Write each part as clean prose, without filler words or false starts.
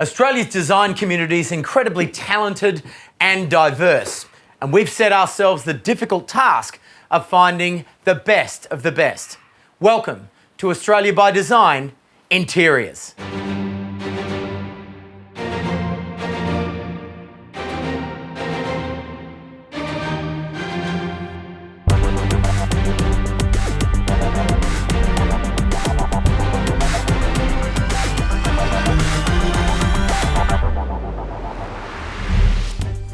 Australia's design community is incredibly talented and diverse, and we've set ourselves the difficult task of finding the best of the best. Welcome to Australia by Design Interiors.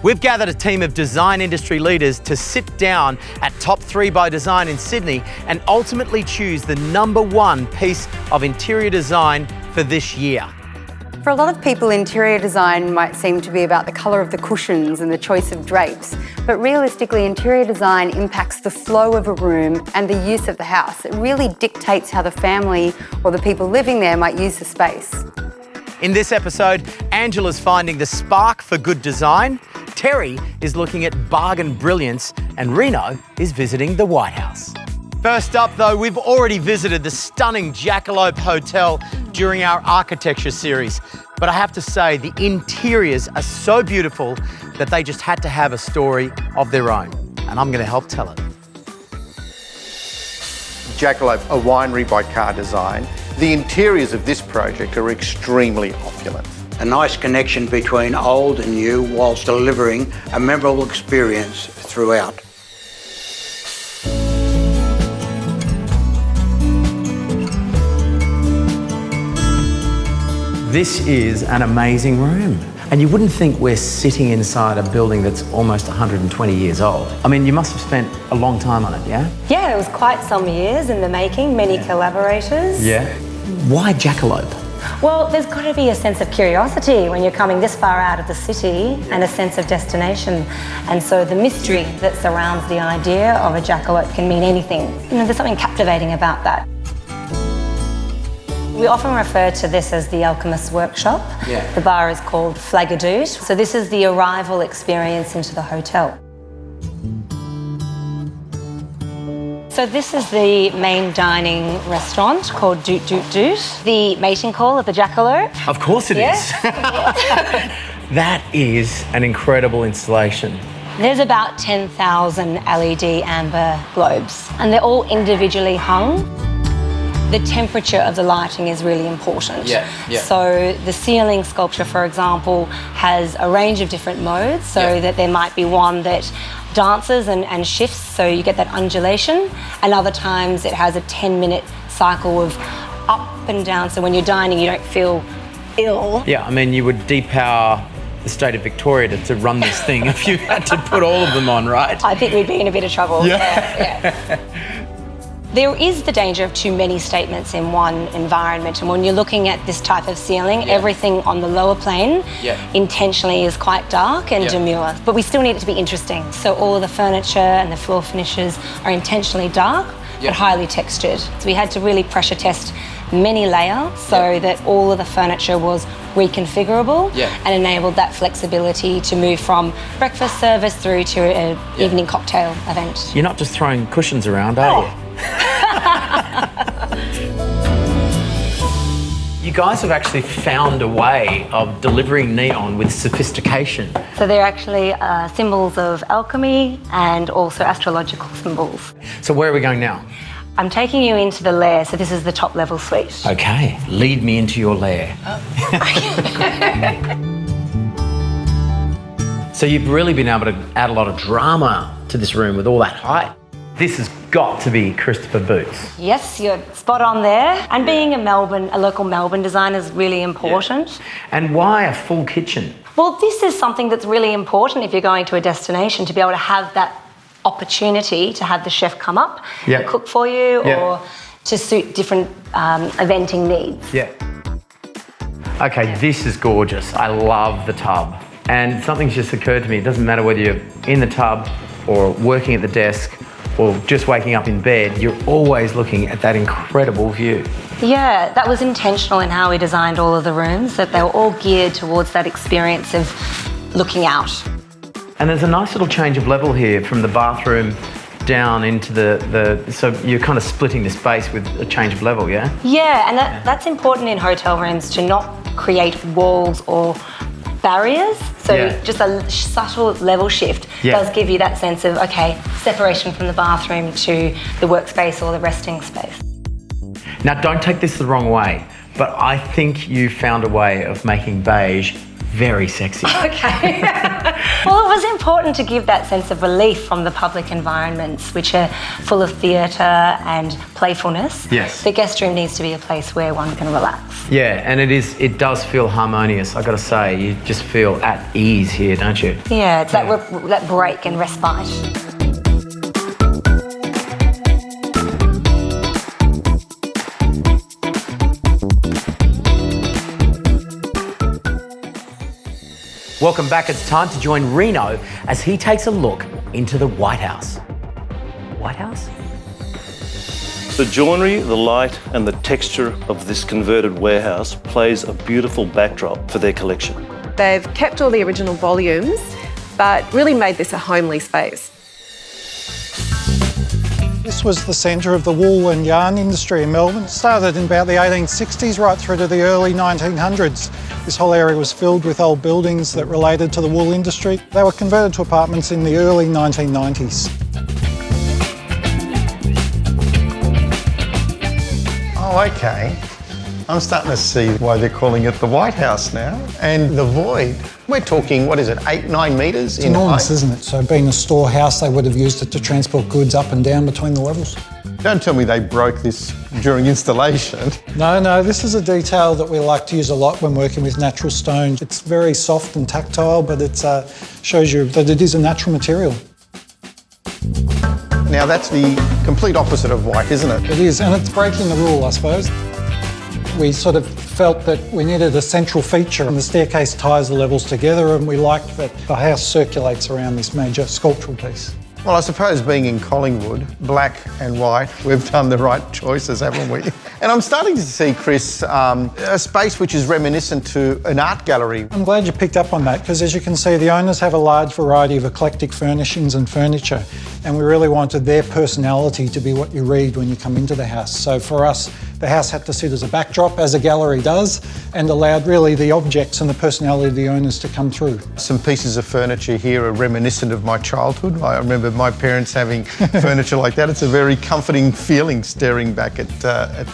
We've gathered a team of design industry leaders to sit down at Top 3 by Design in Sydney and ultimately choose the #1 piece of interior design for this year. For a lot of people, interior design might seem to be about the colour of the cushions and the choice of drapes, but realistically, interior design impacts the flow of a room and the use of the house. It really dictates how the family or the people living there might use the space. In this episode, Angela's finding the spark for good design, Terry is looking at bargain brilliance, and Reno is visiting the White House. First up though, we've already visited the stunning Jackalope Hotel during our architecture series, but I have to say the interiors are so beautiful that they just had to have a story of their own, and I'm going to help tell it. Jackalope, a winery by Car Design. The interiors of this project are extremely opulent. A nice connection between old and new whilst delivering a memorable experience throughout. This is an amazing room. And you wouldn't think we're sitting inside a building that's almost 120 years old. I mean, you must have spent a long time on it, yeah? Yeah, it was quite some years in the making, many collaborators. Yeah. Why Jackalope? Well, there's got to be a sense of curiosity when you're coming this far out of the city and a sense of destination. And so the mystery that surrounds the idea of a jackalope can mean anything. You know, there's something captivating about that. We often refer to this as the alchemist's workshop. Yeah. The bar is called Flagadoot. So this is the arrival experience into the hotel. So this is the main dining restaurant called Doot Doot Doot. The mating call of the jackalope. Of course it is. That is an incredible installation. There's about 10,000 LED amber globes, and they're all individually hung. The temperature of the lighting is really important. Yeah. So the ceiling sculpture, for example, has a range of different modes, so that there might be one that dances and shifts, so you get that undulation, and other times it has a 10-minute cycle of up and down, so when you're dining you don't feel ill. Yeah, I mean, you would depower the state of Victoria to run this thing if you had to put all of them on, right? I think we'd be in a bit of trouble. Yeah. There is the danger of too many statements in one environment, and when you're looking at this type of ceiling, everything on the lower plane intentionally is quite dark and demure, but we still need it to be interesting. So all of the furniture and the floor finishes are intentionally dark, but highly textured. So we had to really pressure test many layers so that all of the furniture was reconfigurable and enabled that flexibility to move from breakfast service through to an evening cocktail event. You're not just throwing cushions around, are you? You guys have actually found a way of delivering neon with sophistication. So they're actually symbols of alchemy and also astrological symbols. So where are we going now? I'm taking you into the lair, so this is the top level suite. Okay, lead me into your lair. So you've really been able to add a lot of drama to this room with all that height. This has got to be Christopher Boots. Yes, you're spot on there. And being a local Melbourne designer is really important. Yeah. And why a full kitchen? Well, this is something that's really important if you're going to a destination, to be able to have that opportunity to have the chef come up and cook for you or to suit different eventing needs. Yeah. Okay, this is gorgeous. I love the tub. And something's just occurred to me. It doesn't matter whether you're in the tub or working at the desk or just waking up in bed, you're always looking at that incredible view. Yeah, that was intentional in how we designed all of the rooms, that they were all geared towards that experience of looking out. And there's a nice little change of level here from the bathroom down into so you're kind of splitting the space with a change of level, yeah? Yeah, and that's important in hotel rooms, to not create walls or barriers. So just a subtle level shift does give you that sense of, okay, separation from the bathroom to the workspace or the resting space. Now, don't take this the wrong way, but I think you found a way of making beige very sexy. Okay. Well, it was important to give that sense of relief from the public environments, which are full of theatre and playfulness. Yes. The guest room needs to be a place where one can relax. Yeah, and it does feel harmonious, I gotta say. You just feel at ease here, don't you? Yeah, it's that break and respite. Welcome back. It's time to join Reno as he takes a look into the White House. White House? The joinery, the light and the texture of this converted warehouse plays a beautiful backdrop for their collection. They've kept all the original volumes, but really made this a homely space. This was the centre of the wool and yarn industry in Melbourne. It started in about the 1860s right through to the early 1900s. This whole area was filled with old buildings that related to the wool industry. They were converted to apartments in the early 1990s. Oh, okay. I'm starting to see why they're calling it the White House now. And the void, we're talking, what is it, 8-9 metres in height? Enormous, isn't it? So being a storehouse, they would have used it to transport goods up and down between the levels. Don't tell me they broke this during installation. No, this is a detail that we like to use a lot when working with natural stone. It's very soft and tactile, but it shows you that it is a natural material. Now that's the complete opposite of white, isn't it? It is, and it's breaking the rule, I suppose. We sort of felt that we needed a central feature, and the staircase ties the levels together, and we liked that the house circulates around this major sculptural piece. Well, I suppose being in Collingwood, black and white, we've done the right choices, haven't we? And I'm starting to see, Chris, a space which is reminiscent to an art gallery. I'm glad you picked up on that, because as you can see, the owners have a large variety of eclectic furnishings and furniture, and we really wanted their personality to be what you read when you come into the house. So for us, the house had to sit as a backdrop, as a gallery does, and allowed really the objects and the personality of the owners to come through. Some pieces of furniture here are reminiscent of my childhood. I remember my parents having furniture like that. It's a very comforting feeling staring back at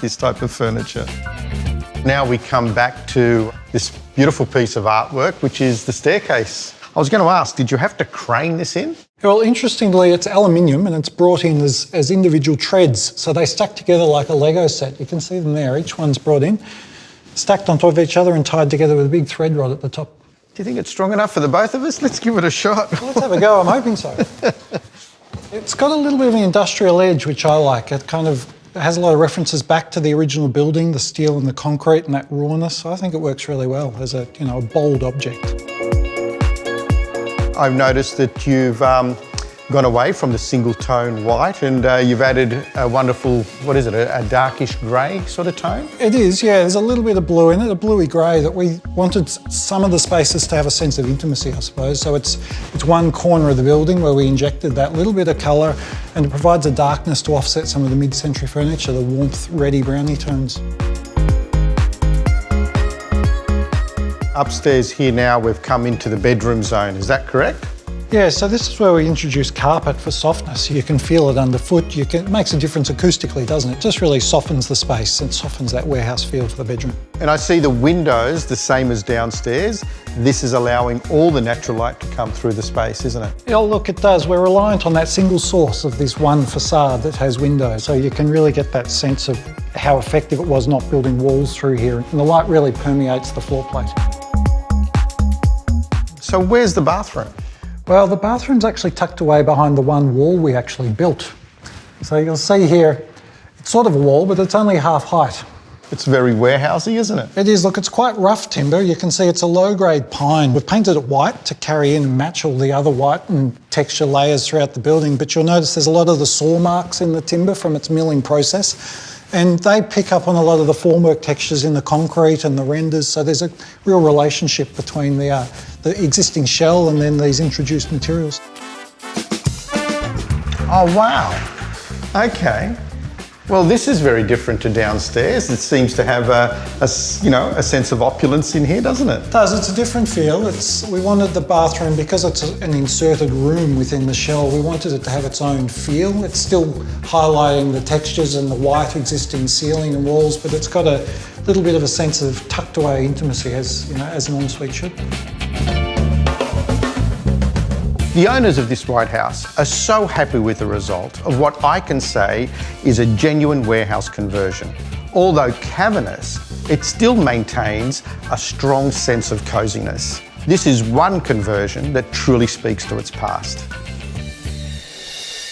this type of furniture. Now we come back to this beautiful piece of artwork, which is the staircase. I was going to ask, did you have to crane this in? Well, interestingly, it's aluminium and it's brought in as individual treads. So they stack together like a Lego set. You can see them there. Each one's brought in, stacked on top of each other and tied together with a big thread rod at the top. Do you think it's strong enough for the both of us? Let's give it a shot. Let's have a go. I'm hoping so. It's got a little bit of an industrial edge, which I like. It kind of has a lot of references back to the original building, the steel and the concrete and that rawness. So I think it works really well as a bold object. I've noticed that you've gone away from the single tone white and you've added a wonderful, what is it, a darkish grey sort of tone? It is, yeah. There's a little bit of blue in it, a bluey grey, that we wanted some of the spaces to have a sense of intimacy, I suppose. So it's one corner of the building where we injected that little bit of colour, and it provides a darkness to offset some of the mid-century furniture, the warmth, reddy, browny tones. Upstairs here now we've come into the bedroom zone, is that correct? Yeah, so this is where we introduce carpet for softness. You can feel it underfoot. It makes a difference acoustically, doesn't it? It just really softens the space and softens that warehouse feel for the bedroom. And I see the windows the same as downstairs. This is allowing all the natural light to come through the space, isn't it? Yeah, look, it does. We're reliant on that single source of this one facade that has windows. So you can really get that sense of how effective it was not building walls through here. And the light really permeates the floor plate. So where's the bathroom? Well, the bathroom's actually tucked away behind the one wall we actually built. So you'll see here, it's sort of a wall, but it's only half height. It's very warehousey, isn't it? It is. Look, it's quite rough timber. You can see it's a low-grade pine. We've painted it white to carry in and match all the other white and texture layers throughout the building, but you'll notice there's a lot of the saw marks in the timber from its milling process. And they pick up on a lot of the formwork textures in the concrete and the renders, so there's a real relationship between the existing shell and then these introduced materials. Oh, wow. Okay. Well, this is very different to downstairs. It seems to have a sense of opulence in here, doesn't it? It does. It's a different feel. We wanted the bathroom, because it's an inserted room within the shell, we wanted it to have its own feel. It's still highlighting the textures and the white existing ceiling and walls, but it's got a little bit of a sense of tucked away intimacy, as an ensuite should. The owners of this White House are so happy with the result of what I can say is a genuine warehouse conversion. Although cavernous, it still maintains a strong sense of coziness. This is one conversion that truly speaks to its past.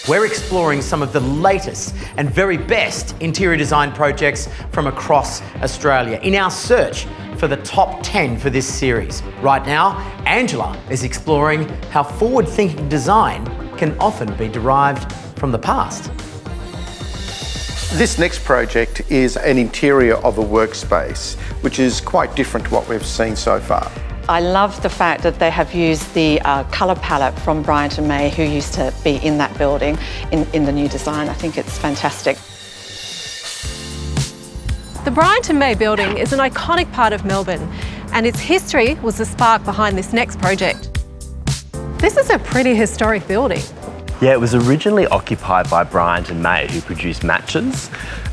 We're exploring some of the latest and very best interior design projects from across Australia in our search for the top 10 for this series. Right now, Angela is exploring how forward-thinking design can often be derived from the past. This next project is an interior of a workspace, which is quite different to what we've seen so far. I love the fact that they have used the colour palette from Bryant & May, who used to be in that building, in the new design. I think it's fantastic. The Bryant & May building is an iconic part of Melbourne, and its history was the spark behind this next project. This is a pretty historic building. Yeah, it was originally occupied by Bryant & May, who produced matches.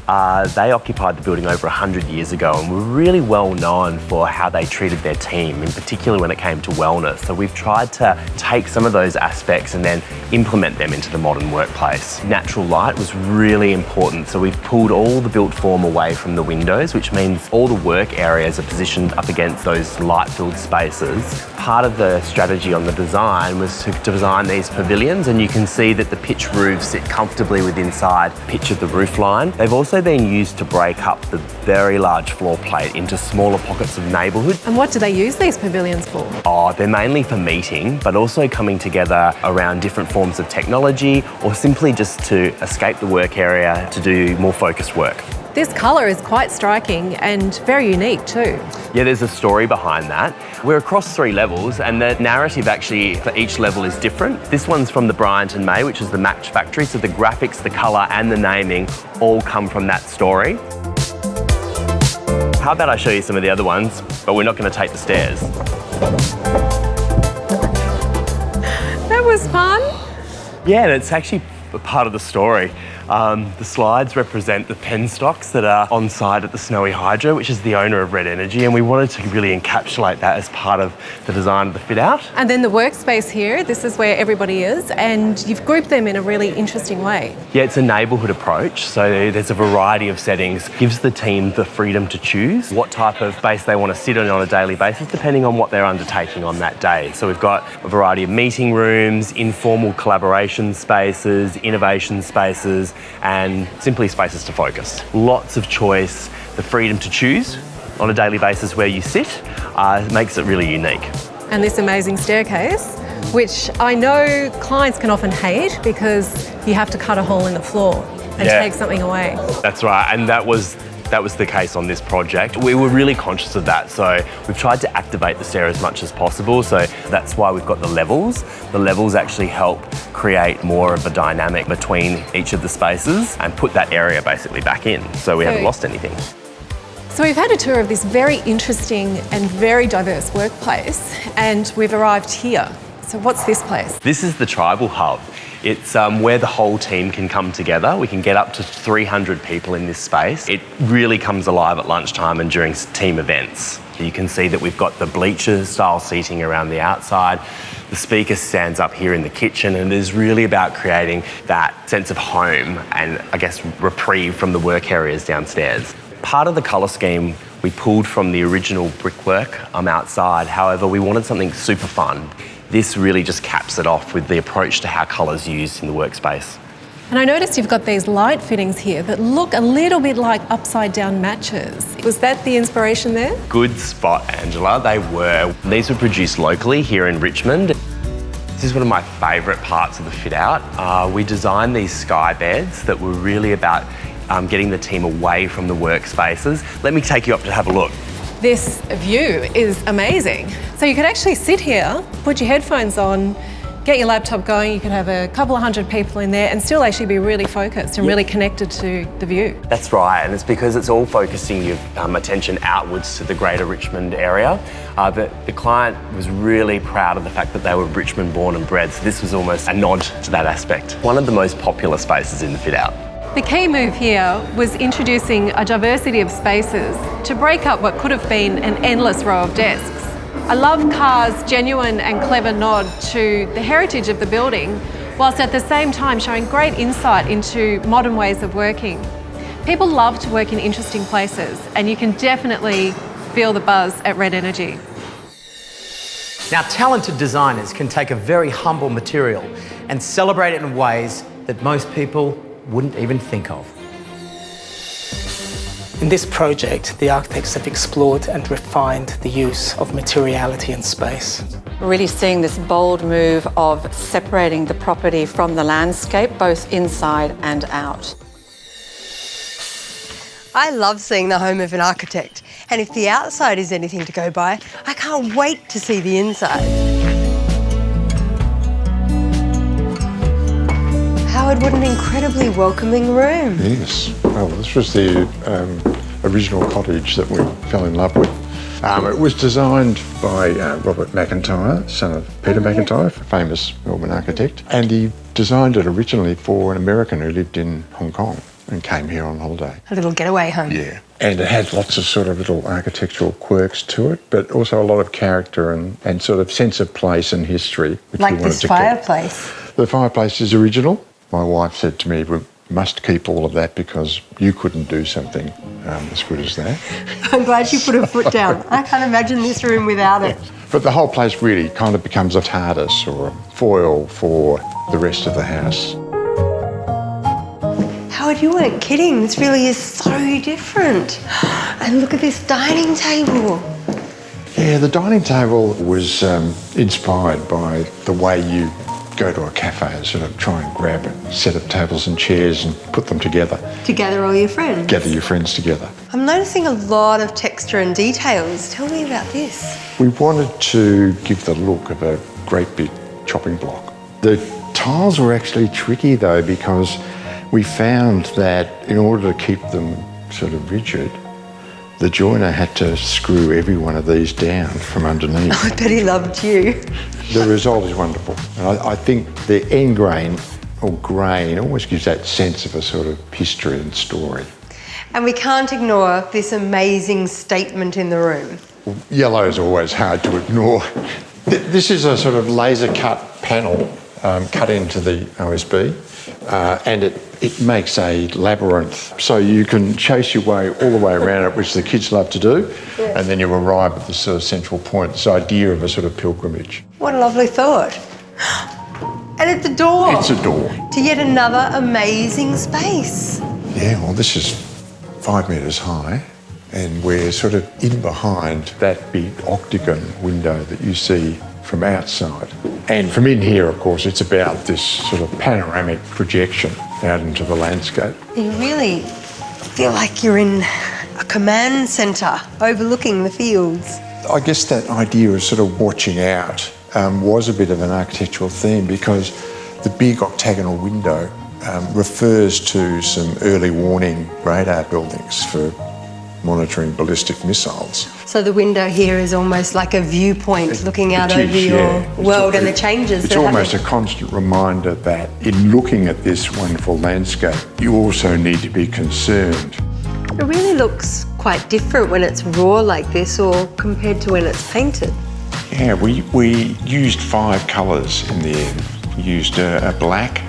They occupied the building over 100 years ago and were really well known for how they treated their team, in particular when it came to wellness. So we've tried to take some of those aspects and then implement them into the modern workplace. Natural light was really important, so we've pulled all the built form away from the windows, which means all the work areas are positioned up against those light-filled spaces. Part of the strategy on the design was to design these pavilions, and you can see that the pitch roofs sit comfortably within inside pitch of the roof line. They've also been used to break up the very large floor plate into smaller pockets of neighbourhood. And what do they use these pavilions for? Oh, they're mainly for meeting, but also coming together around different forms of technology or simply just to escape the work area to do more focused work. This colour is quite striking and very unique too. Yeah, there's a story behind that. We're across 3 levels and the narrative actually for each level is different. This one's from the Bryant & May, which is the match factory, so the graphics, the colour and the naming all come from that story. How about I show you some of the other ones, but we're not going to take the stairs. That was fun. Yeah, and it's actually a part of the story. The slides represent the penstocks that are on site at the Snowy Hydro, which is the owner of Red Energy, and we wanted to really encapsulate that as part of the design of the fit out. And then the workspace here, this is where everybody is, and you've grouped them in a really interesting way. Yeah, it's a neighbourhood approach, so there's a variety of settings. Gives the team the freedom to choose what type of space they want to sit in on a daily basis, depending on what they're undertaking on that day. So we've got a variety of meeting rooms, informal collaboration spaces, innovation spaces, and simply spaces to focus. Lots of choice, the freedom to choose on a daily basis where you sit makes it really unique. And this amazing staircase, which I know clients can often hate because you have to cut a hole in the floor and take something away. That's right, and that was the case on this project. We were really conscious of that, so we've tried to activate the stair as much as possible, so that's why we've got the levels. The levels actually help create more of a dynamic between each of the spaces and put that area basically back in, so we haven't lost anything. So we've had a tour of this very interesting and very diverse workplace, and we've arrived here. So what's this place? This is the Tribal Hub. It's where the whole team can come together. We can get up to 300 people in this space. It really comes alive at lunchtime and during team events. You can see that we've got the bleacher-style seating around the outside. The speaker stands up here in the kitchen, and it is really about creating that sense of home and, I guess, reprieve from the work areas downstairs. Part of the colour scheme we pulled from the original brickwork outside. However, we wanted something super fun. This really just caps it off with the approach to how colour's used in the workspace. And I noticed you've got these light fittings here that look a little bit like upside-down matches. Was that the inspiration there? Good spot, Angela. They were. These were produced locally here in Richmond. This is one of my favourite parts of the fit-out. We designed these sky beds that were really about getting the team away from the workspaces. Let me take you up to have a look. This view is amazing. So you could actually sit here, put your headphones on, get your laptop going, you could have a couple of hundred people in there and still actually be really focused and really connected to the view. That's right, and it's because it's all focusing your attention outwards to the greater Richmond area. But the client was really proud of the fact that they were Richmond born and bred, so this was almost a nod to that aspect. One of the most popular spaces in the fit-out. The key move here was introducing a diversity of spaces to break up what could have been an endless row of desks. I love Carr's genuine and clever nod to the heritage of the building, whilst at the same time showing great insight into modern ways of working. People love to work in interesting places, and you can definitely feel the buzz at Red Energy. Now, talented designers can take a very humble material and celebrate it in ways that most people wouldn't even think of. In this project, the architects have explored and refined the use of materiality and space. We're really seeing this bold move of separating the property from the landscape, both inside and out. I love seeing the home of an architect, and if the outside is anything to go by, I can't wait to see the inside. Howard, what an incredibly welcoming room. Yes, well, this was the original cottage that we fell in love with. It was designed by Robert McIntyre, son of Peter McIntyre, a famous Melbourne architect, and he designed it originally for an American who lived in Hong Kong and came here on holiday. A little getaway home. Yeah, and it had lots of sort of little architectural quirks to it, but also a lot of character and sort of sense of place and history. Which like we wanted this to fireplace. keep. The fireplace is original. My wife said to me, we must keep all of that because you couldn't do something as good as that. I'm glad she put her foot down. I can't imagine this room without it. But the whole place really kind of becomes a TARDIS or a foil for the rest of the house. Howard, you weren't kidding. This really is so different. And look at this dining table. Yeah, the dining table was inspired by the way you go to a cafe and sort of try and grab a set of tables and chairs and put them together. To gather all your friends. Gather your friends together. I'm noticing a lot of texture and details. Tell me about this. We wanted to give the look of a great big chopping block. The tiles were actually tricky though because we found that in order to keep them sort of rigid, the joiner had to screw every one of these down from underneath. I bet he loved you. The result is wonderful. And I think the end grain or grain always gives that sense of a sort of history and story. And we can't ignore this amazing statement in the room. Yellow is always hard to ignore. This is a sort of laser cut panel cut into the OSB and it makes a labyrinth. So you can chase your way all the way around it, which the kids love to do, and then you arrive at this sort of central point, this idea of a sort of pilgrimage. What a lovely thought. And it's a door. It's a door. To yet another amazing space. Yeah, well, this is 5 metres high, and we're sort of in behind that big octagon window that you see from outside. And from in here, of course, it's about this sort of panoramic projection out into the landscape. You really feel like you're in a command centre overlooking the fields. I guess that idea of sort of watching out was a bit of an architectural theme because the big octagonal window refers to some early warning radar buildings for monitoring ballistic missiles. So the window here is almost like a viewpoint looking out over your world and the changes. It's almost a constant reminder that in looking at this wonderful landscape, you also need to be concerned. It really looks quite different when it's raw like this or compared to when it's painted. Yeah, we used 5 colours in the end. We used a black,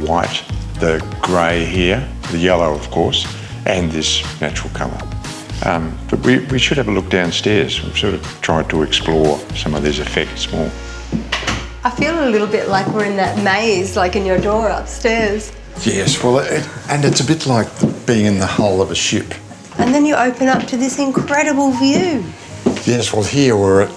white, the grey here, the yellow of course, and this natural colour. But we should have a look downstairs. We've sort of tried to explore some of these effects more. I feel a little bit like we're in that maze, like in your door upstairs. Yes, well, and it's a bit like being in the hull of a ship. And then you open up to this incredible view. Yes, well, here we're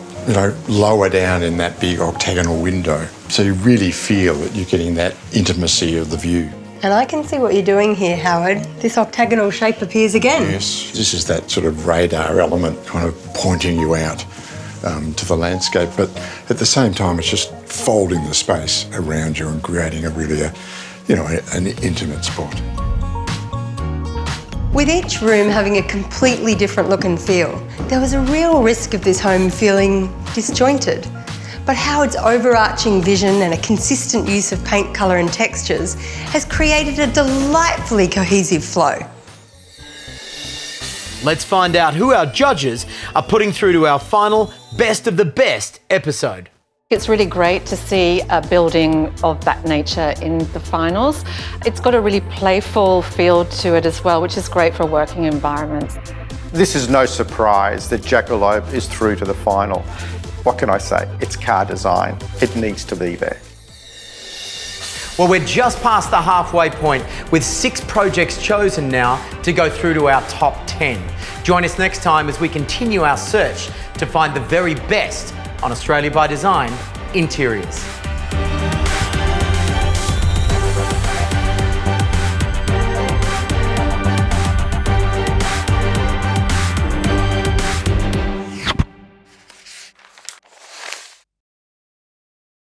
lower down in that big octagonal window. So you really feel that you're getting that intimacy of the view. And I can see what you're doing here, Howard. This octagonal shape appears again. Yes, this is that sort of radar element kind of pointing you out to the landscape. But at the same time, it's just folding the space around you and creating an intimate spot. With each room having a completely different look and feel, there was a real risk of this home feeling disjointed. But Howard's overarching vision and a consistent use of paint, colour and textures has created a delightfully cohesive flow. Let's find out who our judges are putting through to our final Best of the Best episode. It's really great to see a building of that nature in the finals. It's got a really playful feel to it as well, which is great for a working environment. This is no surprise that Jackalope is through to the final. What can I say? It's car design. It needs to be there. Well, we're just past the halfway point with 6 projects chosen now to go through to our top 10. Join us next time as we continue our search to find the very best on Australia by Design Interiors.